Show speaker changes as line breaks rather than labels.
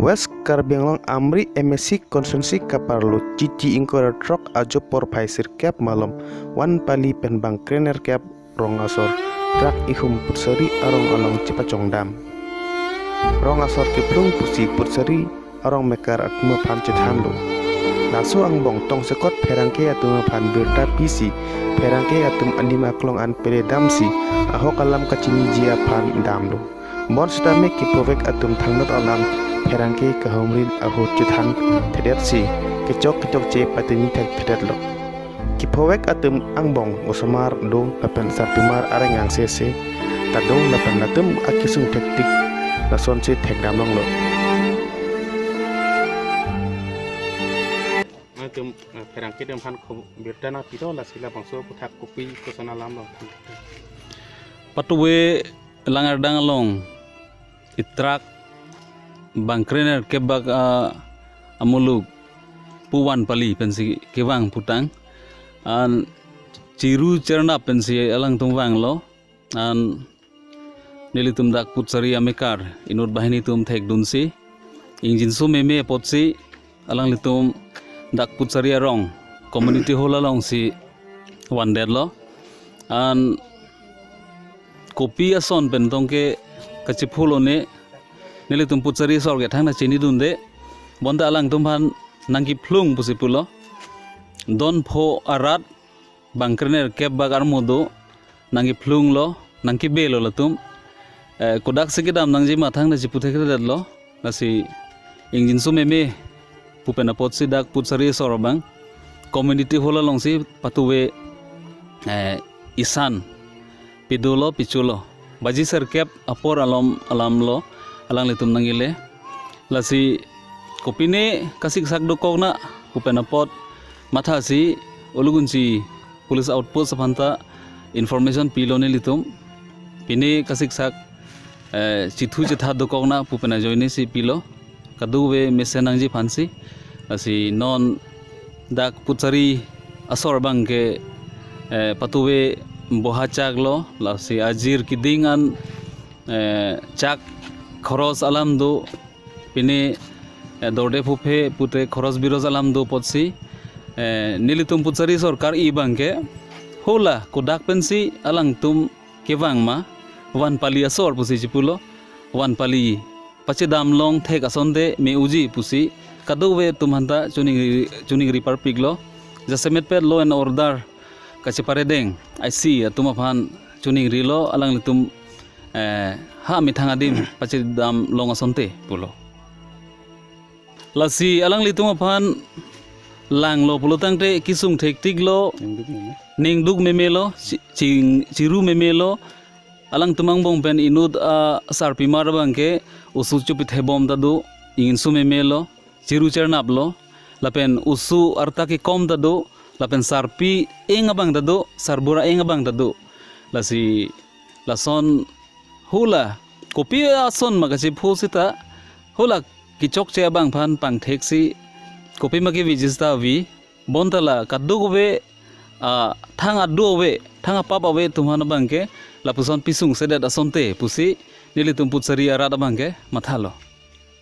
West Karbianglong Amri MSC konsumsi kaparlo cici ingkor trok ajo por paisir kep malam wan pali penbang krener kep rongasor trak ihum putsari arong along cipacong dam rongasor keplung pusi putsari arong mekar atma pancet hanlo nasu ang bong tong sekot perangke atuma pan birta pisi perangke atum andima klong an pere damsi ahok alam kacini jia pan damlo bon stame ki provek atum thangnot alam perangke kahomrin aho chuthan thedersi kecok ce patini thek thedlo ki provek atum angbong osomar do lapen sartumar areng yang sese tadong lapen latum akisung tektik lason se thek damlong lo atum perangke dem han birtana piro la sila bangso puthak kopi kosana lam lo
patuwe langar dangalong itrak bangkrener kebak amuluk puwan pali pensi kewang putang an ciru cerna pensi alang tumwang lo an nilitum dak putsari amekar inut bahini tum thek dunsi ingjin su meme potsi alang litum dak putsari arong community hall along si wander lo an kopi ason pentong ke kacipulone nili tum putsari sorge thangna chini dunde bonda alang tumhan nangki phlung pusipulo don pho arat bangkrener keb bagar modo nangki phlung lo nangki belo latum kodak sigidam nangji mathang na jiputhe kredad lo nasi ingjin su meme pupena potsi dak putsari sorobang community hola longsi patuwe isan pidulo pichulo baji serkep apor alam lo alang litum nangile lasi kopine kasik sakdo kogna kupena pot matha si ulugunsi police outpost sabanta information pilone litum pine kasik sak chithu chitha do kogna pupena joine si pilo kaduwe mesenangji phansi lasi non dak putsari asor bangke patuwe boha chak lo lasi ajir kidingan chak khoros alam do pine dorde phupe pute khoros biroz alam do potsi nilitum putsari sarkar I bangke hola kodak pensi alang tum kewang ma wan pali asor pusi chipulo wan pali pache damlong thek asonde me uji pusi kaduwe tumhanta chuning ripar piglo jasemet pe law and order kachipare deng I see tumaphan chuning rilo alang litum ha mithangadim pache dam long asonte pulo lasi alang litum aphan lang lo pulo tangte kisung thek tiglo ningduk memelo ciru memelo alang tumang bong pen inud sarpi mar bangke usu chupit hebom dadu ingin su memelo ciru chernaplo lapen usu arta ki kom dadu lapen sarpi engabang dadu sarbura engabang dadu lasi lason hula kopi ason makasi phusita hula kichok che bang phan pang theksi kopi magi vijista vi bontala kaduwe thang aduwe thang apap awe tumhana bangke lapuson pisung sedat asonte pusi nilitum putsari arada bangke mathalo